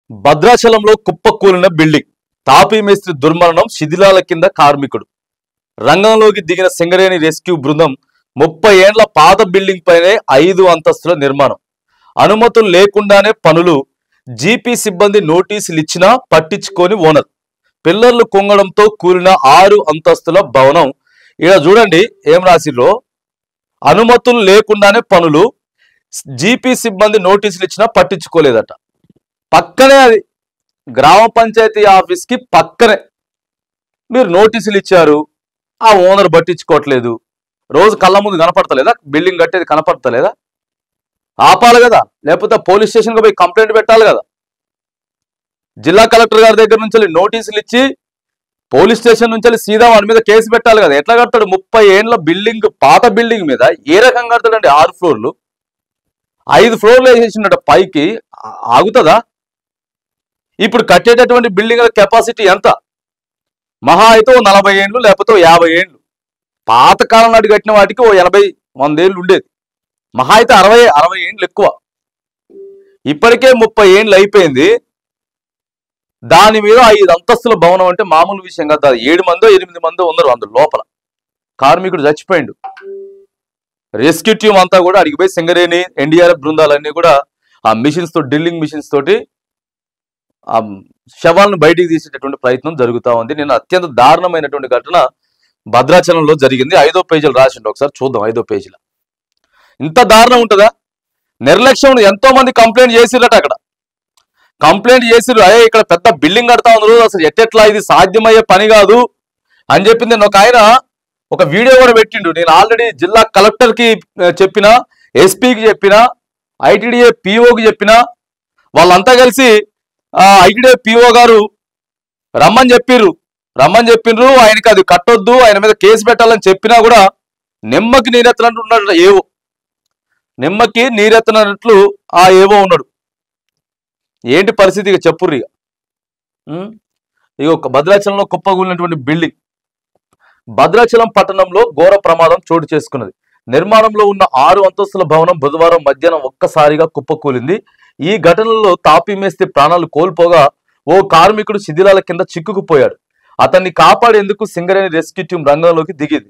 భద్రాచలంలో కుప్పకూలిన బిల్డింగ్ తాపీ మేస్త్రి దుర్మరణం శిథిలాల కింద కార్మికుడు రంగంలోకి దిగిన సింగరేణి రెస్క్యూ బృందం 30 ఏండ్ల పాత బిల్డింగ్ పైనే 5 అంతస్తుల నిర్మాణం అనుమతులు లేకుండానే పనులు జీపీ సిబ్బంది నోటీసులు ఇచ్చినా పట్టించుకొని ఓనర్ పిల్లర్లు కుంగడంతో కూలిన 6 అంతస్తుల భవనం. ఇక్కడ చూడండి ఏం రాసిరో, అనుమతులు లేకుండానే పనులు జీపీ సిబ్బంది నోటీసులు ఇచ్చినా పట్టించుకోలేదట. పక్కనే అది గ్రామ పంచాయతీ ఆఫీస్ కి పక్కనే మీరు నోటీసులు ఇచ్చారు, ఆ ఓనర్ పట్టించుకోవట్లేదు. రోజు కళ్ళ ముందు కనపడతలేదా? బిల్డింగ్ కట్టేది కనపడతలేదా? ఆపాలి కదా, లేకపోతే పోలీస్ స్టేషన్కి పోయి కంప్లైంట్ పెట్టాలి కదా. జిల్లా కలెక్టర్ గారి దగ్గర నుంచి నోటీసులు ఇచ్చి పోలీస్ స్టేషన్ నుంచి సీదా వాడి మీద కేసు పెట్టాలి కదా. ఎట్లా కడతాడు? 30 ఏండ్ల బిల్డింగ్, పాత బిల్డింగ్ మీద ఏ రకంగా కడతాడండి? 6 ఫ్లోర్లు 5 ఫ్లోర్లు వేసేసిండట పైకి, ఆగుతుందా? ఇప్పుడు కట్టేటటువంటి బిల్డింగ్ కెపాసిటీ ఎంత? మహా అయితే 40 ఏండ్లు లేకపోతే 50 ఏండ్లు. పాతకాలం నాటి కట్టిన వాటికి 80-100 ఏళ్ళు ఉండేది. మహా అయితే 60 ఏండ్లు ఎక్కువ. ఇప్పటికే 30 ఏండ్లు అయిపోయింది. దాని మీద 5 అంతస్తుల భవనం అంటే మామూలు విషయం కాదు. 7 మందో 8 మందో ఉన్నారు అందులో లోపల. కార్మికుడు చచ్చిపోయిండు. రెస్క్యూ టీమ్ అంతా కూడా అడిగిపోయి సింగరేణి ఎన్డీఆర్ఎఫ్ బృందాలన్నీ కూడా ఆ మిషన్స్ తో, డ్రిల్లింగ్ మిషన్స్ తోటి ఆ శవాలను బయటికి తీసేటటువంటి ప్రయత్నం జరుగుతూ ఉంది. నేను అత్యంత దారుణమైనటువంటి ఘటన భద్రాచలంలో జరిగింది. 5వ పేజీలు రాసిండు, ఒకసారి చూద్దాం. 5వ పేజీలో ఇంత దారుణం ఉంటుందా? నిర్లక్ష్యం. ఎంతో మంది కంప్లైంట్ చేసిరట, అక్కడ కంప్లైంట్ చేసిరు. అయ్యే ఇక్కడ పెద్ద బిల్డింగ్ కడతా ఉన్నారు, అసలు ఎట్టెట్లా ఇది సాధ్యమయ్యే పని కాదు అని చెప్పింది. నేను ఒక ఆయన ఒక వీడియో కూడా పెట్టిండు. నేను ఆల్రెడీ జిల్లా కలెక్టర్ కి చెప్పిన, ఎస్పీకి చెప్పిన, ఐటీడీఏ పిఓకి చెప్పిన, వాళ్ళంతా కలిసి ఐటీడీఏ పిఓ గారు రమ్మని చెప్పిండ్రు. ఆయనకి అది కట్టొద్దు, ఆయన మీద కేసు పెట్టాలని చెప్పినా కూడా నిమ్మకి నీరెత్తనట్టు ఉన్నాడు. నిమ్మకి నీరెత్తనట్లు ఆ ఏవో ఉన్నాడు. ఏంటి పరిస్థితి? ఇక చెప్పుర్రు. ఇక భద్రాచలంలో కుప్పగూలినటువంటి బిల్డింగ్. భద్రాచలం పట్టణంలో ఘోర ప్రమాదం చోటు చేసుకున్నది. నిర్మాణంలో ఉన్న 6 అంతస్తుల భవనం బుధవారం మధ్యాహ్నం ఒక్కసారిగా కుప్పకూలింది. ఈ ఘటనలో తాపీ మేస్త్రి ప్రాణాలు కోల్పోగా ఓ కార్మికుడు శిథిలాల కింద చిక్కుకుపోయాడు. అతన్ని కాపాడేందుకు సింగరేణి రెస్క్యూ టీం రంగంలోకి దిగింది.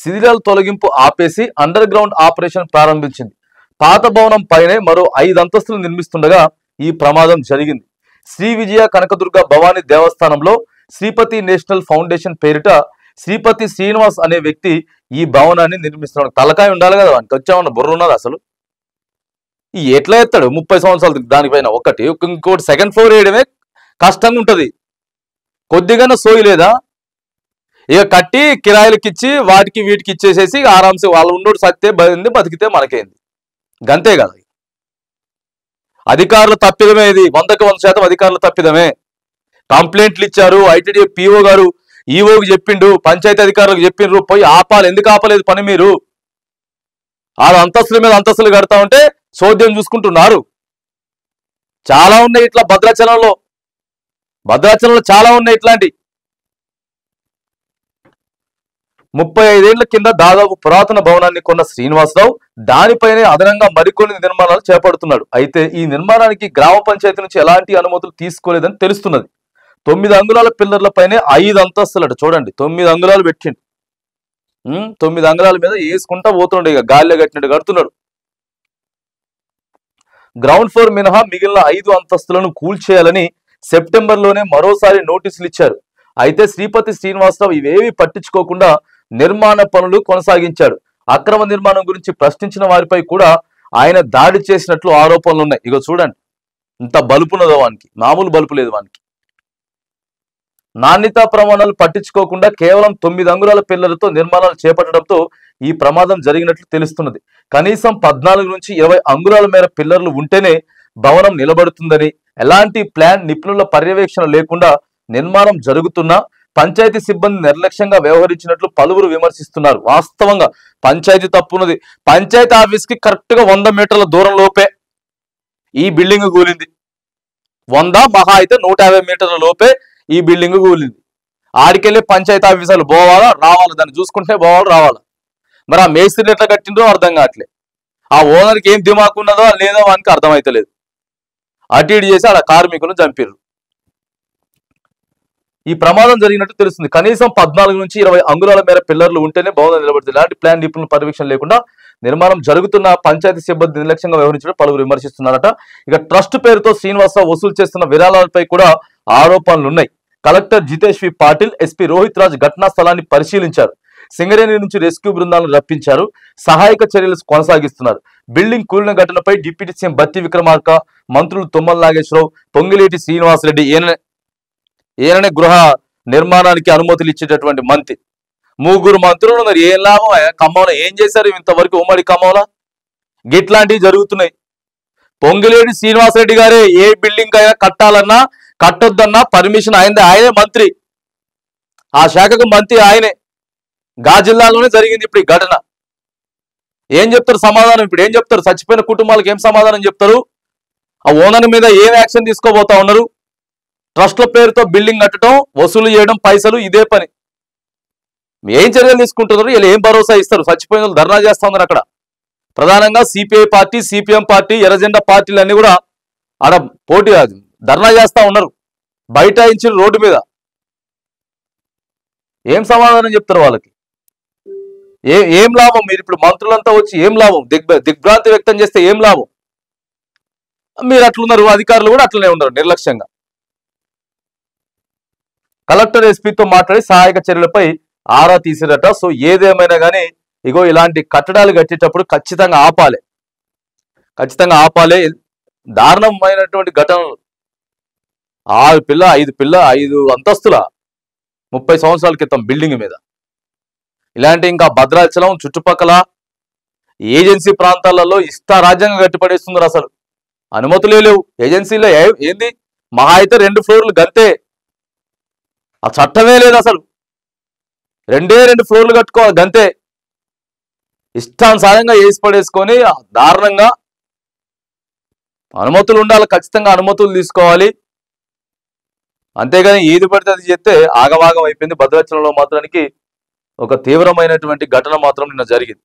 శిథిలాల తొలగింపు ఆపేసి అండర్ గ్రౌండ్ ఆపరేషన్ ప్రారంభించింది. పాత భవనం పైనే మరో 5 అంతస్తులు నిర్మిస్తుండగా ఈ ప్రమాదం జరిగింది. శ్రీ విజయ కనకదుర్గ భవానీ దేవస్థానంలో శ్రీపతి నేషనల్ ఫౌండేషన్ పేరిట శ్రీపతి శ్రీనివాస్ అనే వ్యక్తి ఈ భవనాన్ని నిర్మిస్తున్నాడు. తలకాయ ఉండాలి కదా, వానికి వచ్చామన్న బుర్ర ఉన్నది అసలు. ఈ ఎట్లా ఎత్తాడు 30 సంవత్సరాలు దానిపైన? ఒకటి ఇంకోటి సెకండ్ ఫ్లోర్ వేయడమే కష్టంగా ఉంటది. కొద్దిగానే సోయి లేదా? ఇక కట్టి కిరాయిలకి ఇచ్చి వాటికి వీటికి ఇచ్చేసేసి ఆరాంసే వాళ్ళు ఉన్నోడు సత్తే బతింది, బతికితే మనకేంది, గంతే కదా. అధికారుల తప్పిదమే ఇది, 100% అధికారుల తప్పిదమే. కంప్లైంట్లు ఇచ్చారు, ఐటీడీ పిఓ గారు ఈఓకి చెప్పిండు, పంచాయతీ అధికారులకు చెప్పిండ్రు, పోయి ఆపాలి. ఎందుకు ఆపలేదు పని? మీరు 6 అంతస్తుల మీద అంతస్తులు కడతా ఉంటే చోద్యం చూసుకుంటున్నారు. చాలా ఉన్నాయి ఇట్లా భద్రాచలంలో చాలా ఉన్నాయి ఇట్లాంటి. 35 ఏళ్ల కింద దాదాపు పురాతన భవనాన్ని కొన్న శ్రీనివాసరావు దానిపైనే అదనంగా మరికొన్ని నిర్మాణాలు చేపడుతున్నాడు. అయితే ఈ నిర్మాణానికి గ్రామ పంచాయతీ నుంచి ఎలాంటి అనుమతులు తీసుకోలేదని తెలుస్తున్నది. 9 అంగుళాల పిల్లర్లపైనే 5 అంతస్తులట. చూడండి, 9 అంగుళాలు పెట్టిండు. 9 అంగుళాల మీద వేసుకుంటా పోతుండే, ఇక గాలిలో కట్టినట్టు కడుతున్నాడు. గ్రౌండ్ ఫ్లోర్ మినహా మిగిలిన 5 అంతస్తులను కూల్చేయాలని సెప్టెంబర్లోనే మరోసారి నోటీసులు ఇచ్చారు. అయితే శ్రీపతి శ్రీనివాసరావు ఇవేవి పట్టించుకోకుండా నిర్మాణ పనులు కొనసాగించాడు. అక్రమ నిర్మాణం గురించి ప్రశ్నించిన వారిపై కూడా ఆయన దాడి చేసినట్లు ఆరోపణలు ఉన్నాయి. ఇగో చూడండి, ఇంత బలుపున్నదో వానికి, మామూలు బలుపు లేదు వానికి. నాణ్యతా ప్రమాణాలు పట్టించుకోకుండా కేవలం 9 అంగుళాల పిల్లలతో నిర్మాణాలు చేపట్టడంతో ఈ ప్రమాదం జరిగినట్లు తెలుస్తున్నది. కనీసం 14 నుంచి 20 అంగుళాల మేర పిల్లర్లు ఉంటేనే భవనం నిలబడుతుందని, ఎలాంటి ప్లాన్ నిపుణుల పర్యవేక్షణ లేకుండా నిర్మాణం జరుగుతున్నా పంచాయతీ సిబ్బంది నిర్లక్ష్యంగా వ్యవహరించినట్లు పలువురు విమర్శిస్తున్నారు. వాస్తవంగా పంచాయతీ తప్పున్నది. పంచాయతీ ఆఫీస్ కి కరెక్ట్ గా 100 మీటర్ల దూరం లోపే ఈ బిల్డింగ్ కూలింది. 100 మహా అయితే 150 మీటర్ల లోపే ఈ బిల్డింగ్ కూలింది. ఆడికెళ్ళి పంచాయతీ ఆఫీసర్లు పోవాలా రావాలా, దాన్ని చూసుకుంటే పోవాలి రావాలా. మరి ఆ మేస్త్రిని ఎట్లా కట్టిండ్రో అర్థం కావట్లేదు. ఆ ఓనర్కి ఏం దిమాకు ఉన్నదో లేదో వానికి అర్థమైతలేదు. అటు ఇటు చేసి ఆడ కార్మికులను చంపారు. ఈ ప్రమాదం జరిగినట్టు తెలుస్తుంది. కనీసం 14 నుంచి 20 అంగుళాల మేర పిల్లర్లు ఉంటేనే భవనం నిలబడుతుంది. ఇలాంటి ప్లాన్ నిపుణుల పర్యవేక్షణ లేకుండా నిర్మాణం జరుగుతున్న పంచాయతీ సిబ్బంది నిర్లక్ష్యంగా వ్యవహరించడం పలువురు విమర్శిస్తున్నారట. ఇక ట్రస్ట్ పేరుతో శ్రీనివాసరావు వసూలు చేస్తున్న విరాళాలపై కూడా ఆరోపణలున్నాయి. కలెక్టర్ జితేష్ వి పాటిల్, ఎస్పీ రోహిత్ రాజ్ ఘటనా స్థలాన్ని పరిశీలించారు. సింగరేణి నుంచి రెస్క్యూ బృందాలను రప్పించారు. సహాయక చర్యలు కొనసాగిస్తున్నారు. బిల్డింగ్ కూలిన ఘటనపై డిప్యూటీ సీఎం బత్తి విక్రమార్క, మంత్రులు తుమ్మల నాగేశ్వరరావు, పొంగిలేటి శ్రీనివాసరెడ్డి, ఈయననే గృహ నిర్మాణానికి అనుమతులు ఇచ్చేటటువంటి మంత్రి, 3 మంత్రులు ఉన్నారు. ఏం లాభం? ఖమ్మంలో ఏం చేశారు ఇంతవరకు? ఉమ్మడి ఖమ్మంలో గిట్లాంటివి జరుగుతున్నాయి. పొంగిలేటి శ్రీనివాసరెడ్డి గారే ఏ బిల్డింగ్ అయినా కట్టాలన్నా కట్టొద్దన్నా పర్మిషన్ ఆయనే మంత్రి, ఆ శాఖకు మంత్రి ఆయనే. గా జిల్లాలోనే జరిగింది ఇప్పుడు ఈ ఘటన. ఏం చెప్తారు సమాధానం? ఇప్పుడు ఏం చెప్తారు? చచ్చిపోయిన కుటుంబాలకు ఏం సమాధానం చెప్తారు? ఆ ఓనర్ మీద ఏం యాక్షన్ తీసుకోబోతా ఉన్నారు? ట్రస్ట్ల పేరుతో బిల్డింగ్ కట్టడం, వసూలు చేయడం పైసలు, ఇదే పని. ఏం చర్యలు తీసుకుంటున్నారు? వీళ్ళు ఏం భరోసా ఇస్తారు? చచ్చిపోయిన వాళ్ళు ధర్నా చేస్తా ఉన్నారు అక్కడ. ప్రధానంగా సిపిఐ పార్టీ, సిపిఎం పార్టీ, ఎర్రజెండా పార్టీలు అన్ని కూడా ఆడ పోటీ ధర్నా చేస్తా ఉన్నారు, బైఠాయించి రోడ్డు మీద. ఏం సమాధానం చెప్తారు వాళ్ళకి? ఏం లాభం? మీరు ఇప్పుడు మంత్రులంతా వచ్చి ఏం లాభం? దిగ్భ్రాంతి వ్యక్తం చేస్తే ఏం లాభం? మీరు అట్లున్నారు, అధికారులు కూడా అట్లనే ఉన్నారు నిర్లక్ష్యంగా. కలెక్టర్ ఎస్పీతో మాట్లాడి సహాయక చర్యలపై ఆరా తీసిరట. సో ఏదేమైనా కానీ ఇగో ఇలాంటి కట్టడాలు కట్టేటప్పుడు ఖచ్చితంగా ఆపాలి. దారుణమైనటువంటి ఘటనలు. 5 అంతస్తుల 30 సంవత్సరాల క్రితం బిల్డింగ్ మీద ఇలాంటి, ఇంకా భద్రాచలం చుట్టుపక్కల ఏజెన్సీ ప్రాంతాలలో ఇష్టారాజ్యంగా కట్టిపడేస్తున్నారు. అసలు అనుమతులే లేవు ఏజెన్సీలో. ఏంది మహా అయితే 2 ఫ్లోర్లు గంతే. ఆ చట్టమే లేదు అసలు. 2 ఫ్లోర్లు కట్టుకోవాలి గంతే. ఇష్టానుసారంగా వేసి పడేసుకొని దారుణంగా. అనుమతులు ఉండాలి, ఖచ్చితంగా అనుమతులు తీసుకోవాలి. అంతేగాని ఏది పడితే అది చేస్తే ఆగమాగం అయిపోయింది. భద్రాచలంలో మాత్రానికి ఒక తీవ్రమైనటువంటి ఘటన మాత్రం నిన్న జరిగింది.